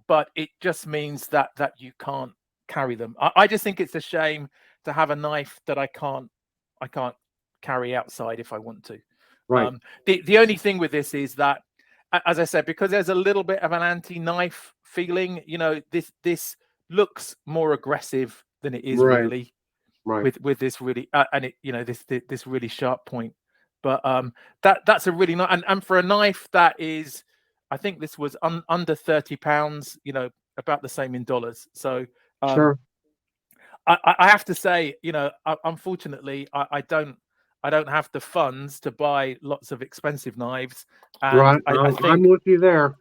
but it just means that you can't carry them. I just think it's a shame to have a knife that I can't carry outside if I want to. Right. The only thing with this is that, as I said, because there's a little bit of an anti-knife feeling, you know, this looks more aggressive than it is Right. really, Right. with this really and it, you know, this really sharp point. But that's a really nice, and for a knife that is, I think this was under £30, you know, about the same in dollars. So Sure. I have to say, you know, unfortunately, I don't have the funds to buy lots of expensive knives, and Right. I I'm think with you there.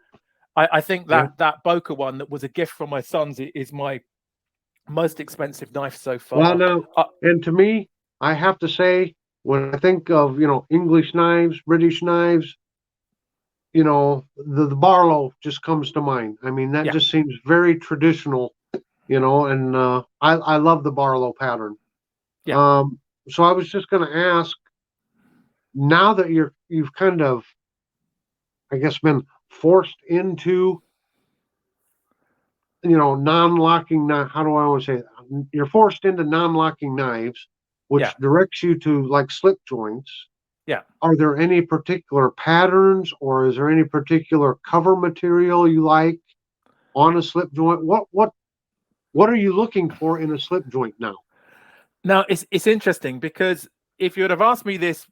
I think Yeah. that Boker one that was a gift from my sons is my most expensive knife so Well, far. now, and to me, I have to say, when I think of, English knives, British knives, the Barlow just comes to mind. I mean, that Yeah, just seems very traditional, and I love the Barlow pattern. yeah. So I was just going to ask, now that you've kind of, I guess, been forced into, non-locking, how do I want to say it? You're forced into non-locking knives, Yeah, which directs you to like slip joints. yeah. Are there any particular patterns, or is there any particular cover material you like on a slip joint? What are you looking for in a slip joint now? Now it's interesting because if you would have asked me this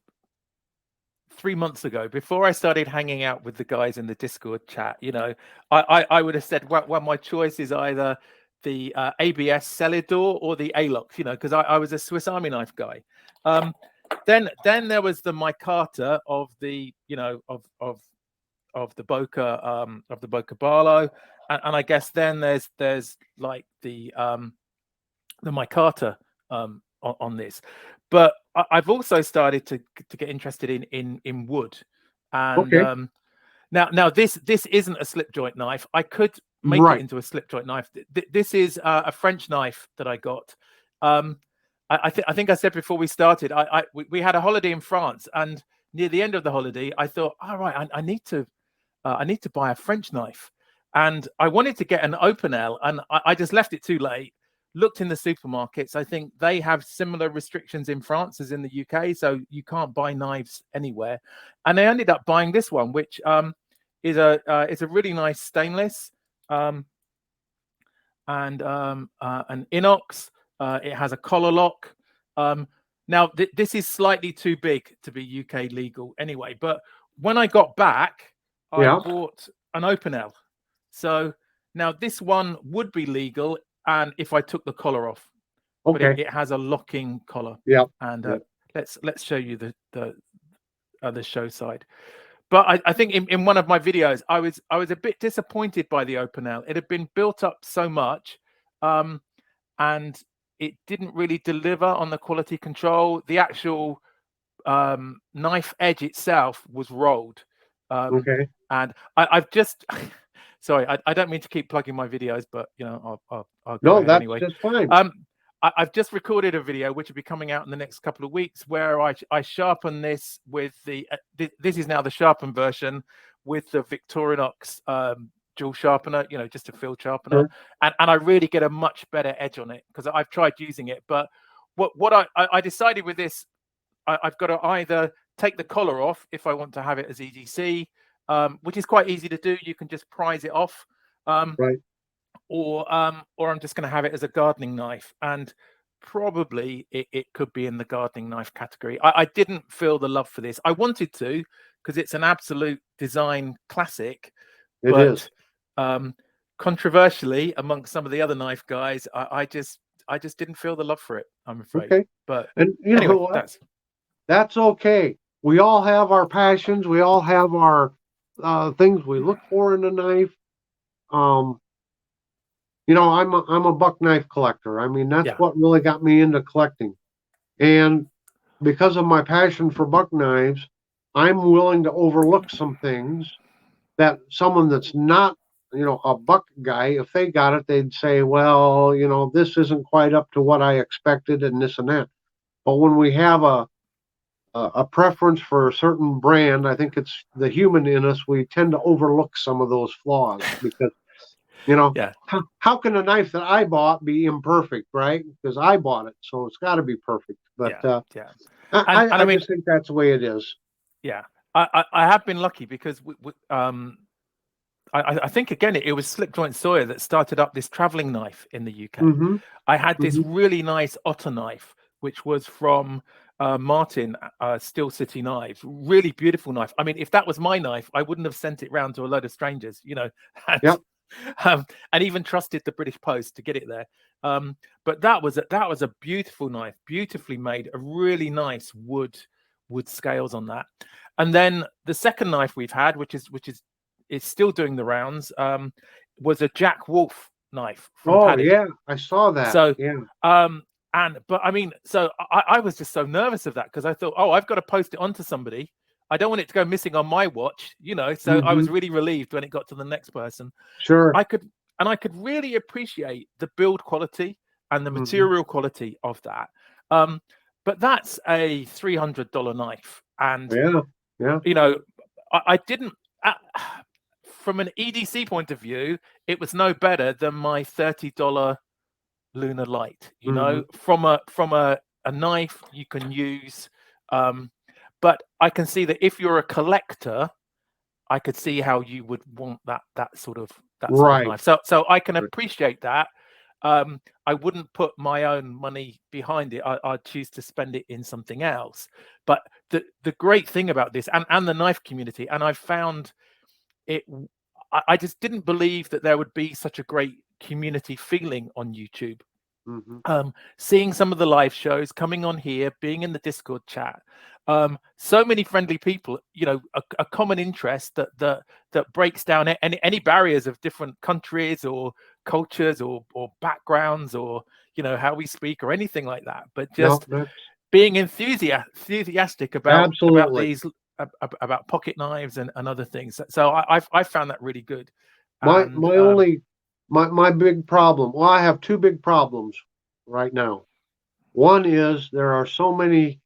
3 months ago, before I started hanging out with the guys in the Discord chat, you know, I would have said, well, my choice is either the ABS Celidor or the ALOX, you know, because I was a Swiss Army knife guy. Then there was the Micarta of the, you know, of the Boker Barlow, and I guess then there's like the Micarta on this. But I've also started to get interested in wood, and Okay. now this isn't a slip joint knife. I could make it Right. into a slip joint knife. This is a French knife that I got. I think I said before we started, we had a holiday in France, and near the end of the holiday, I thought, all right, I need to buy a French knife, and I wanted to get an Opinel, and I just left it too late. Looked in the supermarkets. I think they have similar restrictions in France as in the UK, so you can't buy knives anywhere. And I ended up buying this one, which is a really nice stainless, and an inox. It has a collar lock. Now this is slightly too big to be UK legal anyway. But when I got back, I Yeah. bought an Opinel. So now this one would be legal, and if I took the collar off, but Okay. it has a locking collar. Yeah. And Yeah. let's show you the show side. But I think in one of my videos, I was a bit disappointed by the Opinel. It had been built up so much, and it didn't really deliver on the quality control. The actual knife edge itself was rolled, Okay. and I've just sorry, I don't mean to keep plugging my videos, but you know I'll go No, ahead that's anyway. just fine. I've just recorded a video which will be coming out in the next couple of weeks where I sharpen this with the this is now the sharpened version with the Victorinox dual sharpener, you know, just a field sharpener, Sure. and I really get a much better edge on it because I've tried using it. But what I decided with this, I've got to either take the collar off if I want to have it as EDC, which is quite easy to do. You can just prise it off, Right. or I'm just going to have it as a gardening knife, and probably it could be in the gardening knife category. I didn't feel the love for this. I wanted to because it's an absolute design classic, It but is. controversially amongst some of the other knife guys, I just didn't feel the love for it, I'm afraid. Okay. But And you anyway, know what? That's okay. We all have our passions. We all have our things we look for in a knife. You know, I'm a buck knife collector. I mean, that's Yeah. what really got me into collecting. And because of my passion for buck knives, I'm willing to overlook some things that someone that's not, you know, a buck guy, if they got it, they'd say, well, you know, this isn't quite up to what I expected and this and that. But when we have a preference for a certain brand, I think it's the human in us, we tend to overlook some of those flaws because, you know, Yeah. how can a knife that I bought be imperfect, right? Because I bought it, so it's got to be perfect. But Yeah. And I I mean, just think that's the way it is. yeah, I have been lucky because I think again it was Slipjoint Sawyer that started up this traveling knife in the UK. Mm-hmm. I had this Mm-hmm. really nice otter knife, which was from Martin Steel City Knives. Really beautiful knife. I mean, if that was my knife, I wouldn't have sent it round to a load of strangers, you know, and, Yep. and even trusted the British Post to get it there. But that was a beautiful knife, beautifully made, a really nice wood scales on that. And then the second knife we've had, which is still doing the rounds, was a Jack Wolf knife from Oh Paddy. yeah, I saw that. So Yeah. But I mean, so I was just so nervous of that because I thought, oh, I've got to post it onto somebody. I don't want it to go missing on my watch, you know. So I was really relieved when it got to the next person. Sure. I could really appreciate the build quality and the material quality of that. But that's a $300 knife, and yeah, you know, I didn't. From an EDC point of view, it was no better than my $30 Lunar Light. You know, from a knife you can use. But I can see that if you're a collector, I could see how you would want that sort of knife. So I can appreciate that. I wouldn't put my own money behind it. I'd choose to spend it in something else. But the great thing about this and the knife community, and I've found it, I just didn't believe that there would be such a great community feeling on YouTube. Seeing some of the live shows, coming on here, being in the Discord chat, so many friendly people, you know, a common interest that breaks down any barriers of different countries or cultures or backgrounds or, you know, how we speak or anything like that, but just being enthusiastic about these about pocket knives and other things. So I found that really good. My big problem, well, I have two big problems right now. One is there are so many,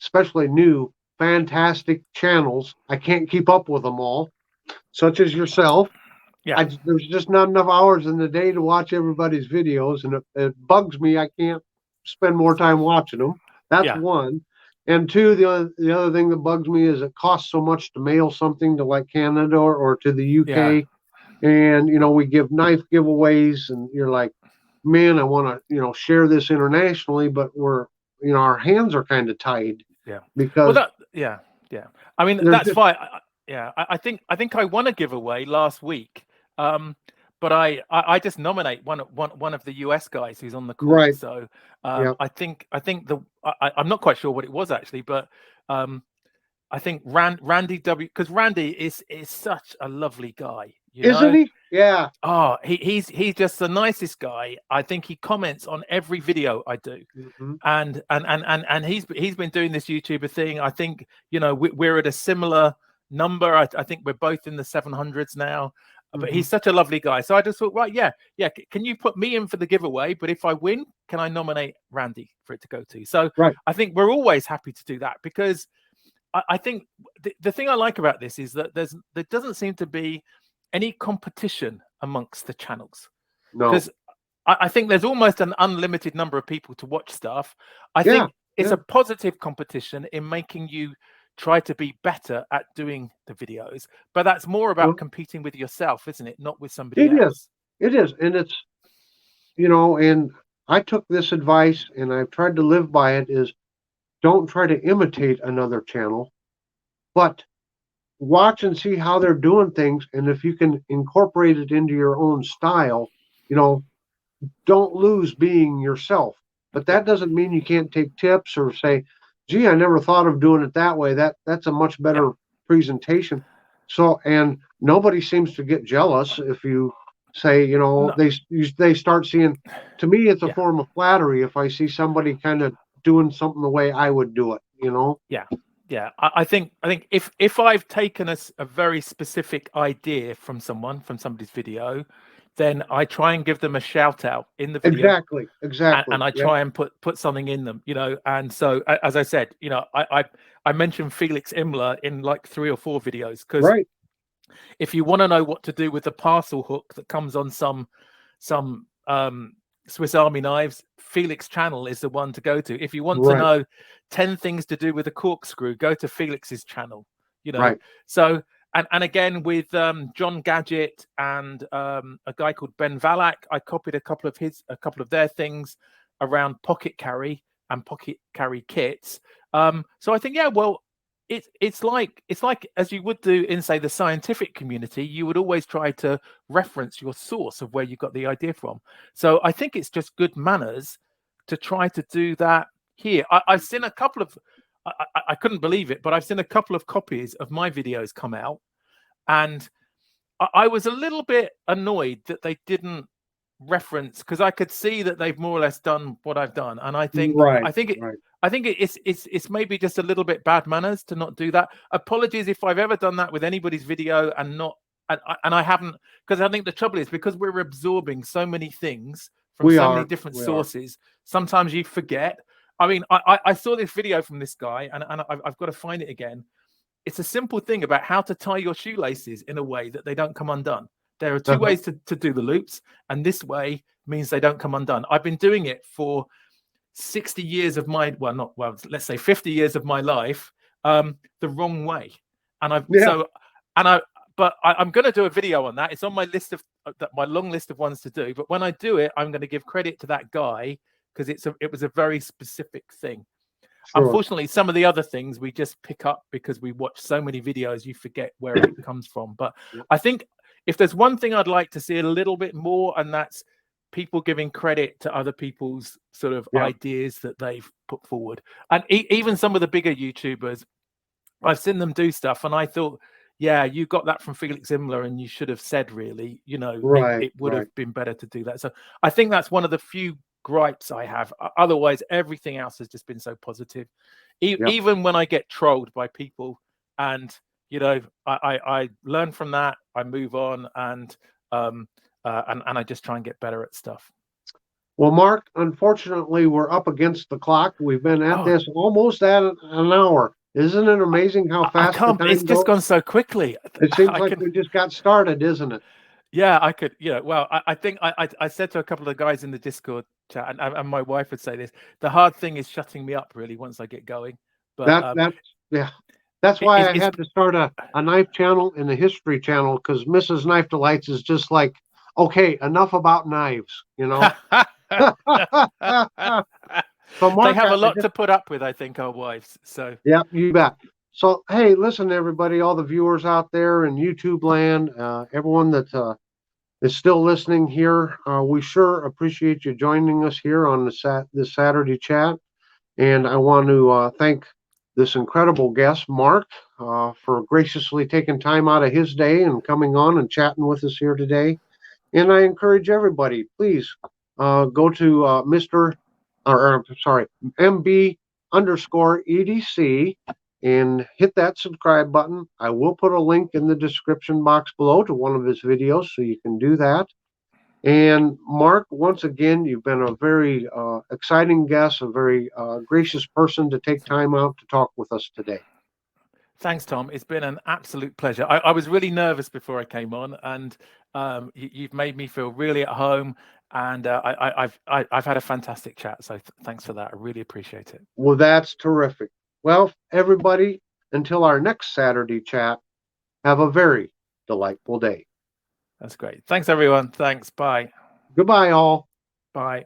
especially new, fantastic channels. I can't keep up with them all, such as yourself. Yeah. There's just not enough hours in the day to watch everybody's videos, and it bugs me. I can't spend more time watching them. That's one. And two, the other thing that bugs me is it costs so much to mail something to like Canada or to the UK. Yeah. And, you know, we give knife giveaways and you're like, man, I want to, you know, share this internationally, but we're, you know, our hands are kind of tied. Yeah. Because yeah. I mean, that's fine. I think I won a giveaway last week. But I just nominate one of the US guys who's on the call. Right. So I think I'm not quite sure what it was actually, but I think Randy W, because Randy is such a lovely guy. Isn't he? Yeah. Oh, he's just the nicest guy. I think he comments on every video I do, and he's been doing this YouTuber thing. I think, you know, we're at a similar number. I think we're both in the 700s now. But he's such a lovely guy. So I just thought, right, yeah. Can you put me in for the giveaway? But if I win, can I nominate Randy for it to go to? So I think we're always happy to do that, because I think the thing I like about this is that there doesn't seem to be any competition amongst the channels. No. Because I think there's almost an unlimited number of people to watch stuff. I think it's a positive competition in making you try to be better at doing the videos, but that's more about competing with yourself, isn't it? Not with somebody else. It is. And it's, you know, and I took this advice and I've tried to live by it, is don't try to imitate another channel, but watch and see how they're doing things, and if you can incorporate it into your own style, you know, don't lose being yourself. But that doesn't mean you can't take tips or say, gee, I never thought of doing it that way. That's a much Yeah. better presentation. So, and nobody seems to get jealous if you say, you know, No. they start seeing, to me, it's a Yeah. form of flattery if I see somebody kind of doing something the way I would do it, you know? Yeah. Yeah. I think if I've taken a very specific idea from somebody's video, then I try and give them a shout out in the video. Exactly. And I try and put something in them, you know. And so, as I said, you know, I mentioned Felix Imler in like 3 or 4 videos, because Right. if you want to know what to do with the parcel hook that comes on some Swiss Army knives, Felix channel is the one to go to. If you want to know 10 things to do with a corkscrew, go to Felix's channel, you know. Right. So and again with John Gadget and a guy called Ben Valak, I copied a couple of their things around pocket carry and pocket carry kits. So I think, yeah, well, it's like as you would do in, say, the scientific community, you would always try to reference your source of where you got the idea from. So I think it's just good manners to try to do that here. I've seen a couple of, I couldn't believe it, but I've seen a couple of copies of my videos come out, and I was a little bit annoyed that they didn't reference, because I could see that they've more or less done what I've done, and I think it's maybe just a little bit bad manners to not do that. Apologies if I've ever done that with anybody's video and not, and I haven't, because I think the trouble is, because we're absorbing so many things from many different sources, sometimes you forget. I mean, I saw this video from this guy, and I've got to find it again. It's a simple thing about how to tie your shoelaces in a way that they don't come undone. There are 2 ways to do the loops, and this way means they don't come undone. I've been doing it for 60 years of my, let's say 50 years of my life, the wrong way. And I'm going to do a video on that. It's on my list of my long list of ones to do. But when I do it, I'm going to give credit to that guy, because it was a very specific thing. Sure. Unfortunately, some of the other things we just pick up because we watch so many videos, you forget where it comes from. But I think if there's one thing I'd like to see a little bit more, and that's people giving credit to other people's sort of ideas that they've put forward. And even some of the bigger YouTubers, I've seen them do stuff, and I thought, yeah, you got that from Felix Imler, and you should have said, really, you know, it would have been better to do that. So I think that's one of the few gripes I have. Otherwise, everything else has just been so positive. Even when I get trolled by people, and you know, I learn from that, I move on, and I just try and get better at stuff. Well, Mark, unfortunately, we're up against the clock. We've been at this almost at an hour. Isn't it amazing how fast the time it's just goes? Gone so quickly. It seems like we just got started, isn't it? Yeah, I could. Yeah, well, I think I said to a couple of guys in the Discord chat, and my wife would say this: the hard thing is shutting me up, really, once I get going. But that's why I had to start a knife channel and a history channel, because Mrs. Knife Delights is just like, okay, enough about knives, you know. So Mark, they have a lot to put up with, I think, our wives. So yeah, you bet. So hey, listen, everybody, all the viewers out there in YouTube land, everyone that is still listening here, we sure appreciate you joining us here on this Saturday chat. And I want to thank this incredible guest, Mark, for graciously taking time out of his day and coming on and chatting with us here today. And I encourage everybody, please go to MB_EDC and hit that subscribe button. I will put a link in the description box below to one of his videos, so you can do that. And Mark, once again, you've been a very exciting guest, a very gracious person to take time out to talk with us today. Thanks, Tom. It's been an absolute pleasure. I was really nervous before I came on, and you've made me feel really at home. And I've had a fantastic chat. So thanks for that. I really appreciate it. Well, that's terrific. Well, everybody, until our next Saturday chat, have a very delightful day. That's great. Thanks, everyone. Thanks. Bye. Goodbye, all. Bye.